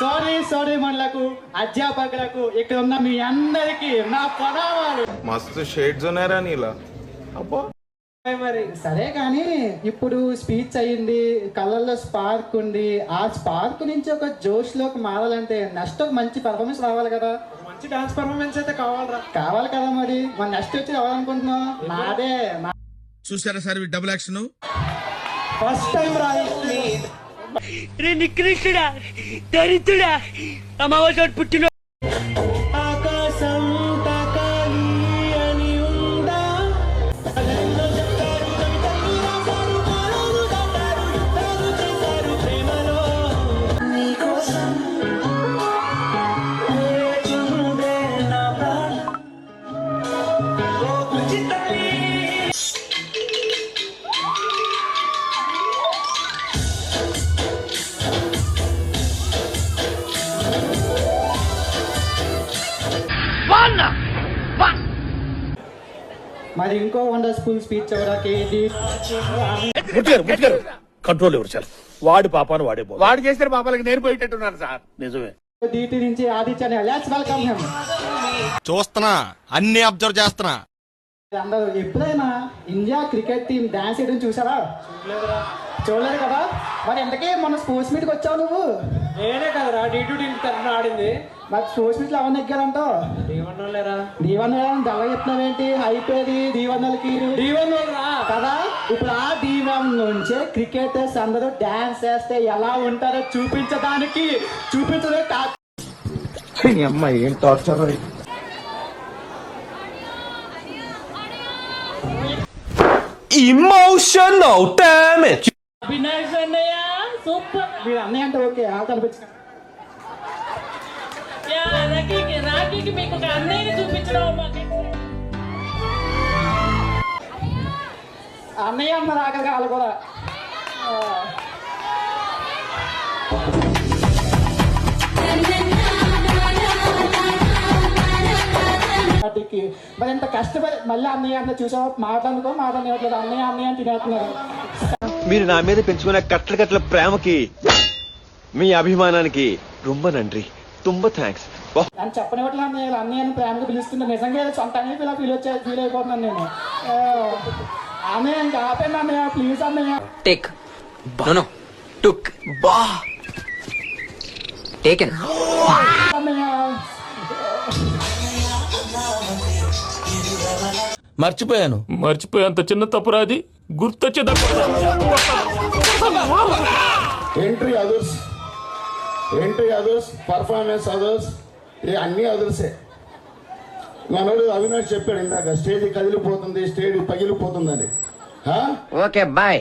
Sorry మనలకు అధ్యాపకులకు ఇక్కడ ఉన్న మీ అందరికి నా పదాలు. మస్తు షేడ్స్ ఉన్నారా నీలా. అబ్బా మరి సరే కానీ ఇప్పుడు స్పీచ్ అయ్యింది, కళ్ళల్లో స్పార్క్ ఉంది. ఆ స్పార్క్ నుంచి ఒక జోష్ లోకి మారాలంటే నెక్స్ట్ ఒక మంచి పర్ఫార్మెన్స్ రావాలి కదా. మంచి డాన్స్ పర్ఫార్మెన్స్ అయితే కావాలి కదా. మరి నెక్స్ట్ వచ్చి రావాలనుకుంటున్నాం. నాదే చూసారా sir double action first time నికృష్టుడా, దరిద్రుడా, అమావాస్య పుట్టిన ఆకాశం తాకాలి అని ఉందా. మరి ఇంకో వండర్ఫుల్ స్పీచ్ ఎవరాకి కంట్రోల్ ఎవరు సార్? వాడి పాపాను వాడే వాడు చేసిన పాపాలకి నేను పోయేటట్టున్నాను సార్. నిజమే. DT నుంచి ఆదిత్య. Let's welcome him. చూస్తున్నా, అన్ని అబ్జర్వ్ చేస్తున్నా. అందరూ ఎప్పుడైనా ఇండియా క్రికెట్ టీం డాన్స్ చేయడం చూసారా? చూడలేదు కదా. మరి ఎంతకీ మన స్పోర్ట్స్ మీట్కి వచ్చావు నువ్వు? నేనే కదరా D2 టీం తరఫున ఆడింది. మరి స్పోర్ట్స్ మీట్లో ఎవరు నెగ్గారంటావు? D1 దళ చెప్తున్నావేంటి? అయిపోయేది D1కి కదా. ఇప్పుడు ఆ D1 నుంచే క్రికెటర్స్ అందరూ డాన్స్ చేస్తే ఎలా ఉంటారో చూపించదే అమ్మాయి ఏం టార్చర్. Emotional damage. సూపర్. మీరు అన్నయ్య అంటే ఓకే. కనిపించిన రాఖీకి మీకు ఒక అన్నయ్యని చూపించడం. అన్నయ్య అన్న ఆకలి కావాలి కూడా. మరి ఎంత కష్టపడి మళ్ళీ అన్నయ్య అన్న చూసావా? మాట్లాడట్లేదు. అన్నయ్య అని తినేస్తున్నారు. మీరు నా మీద పెంచుకున్న కట్ల ప్రేమకి, మీ అభిమానానికి రొంబ నండ్రి. తుంబ థ్యాంక్స్. నన్ను చెప్పనివ్వట్లేదు అన్నయ్య. అన్నయ్యని ప్రేమగా పిలుస్తున్నా. నిజంగా సొంత అన్నయ్య ఇలా ఫీల్ అయిపోతున్నాను నేను. అన్నయ్య ఇంకా ఆపండి అన్నయ్య, ప్లీజ్ అన్నయ్య. టేక్ నో టుక్ బా టేకెన్ అన్నయ్య మర్చిపోయేంత చిన్న తప్పురాది గుర్తొచ్చే ఎంట్రీ అదర్స్ పర్ఫార్మెన్స్ అదర్స్, అన్ని అదర్సే. మనోడు అవినాష్ చెప్పాడు ఇందాక, స్టేజ్ కదిలిపోతుంది, స్టేజ్ పగిలిపోతుందని. Okay bye.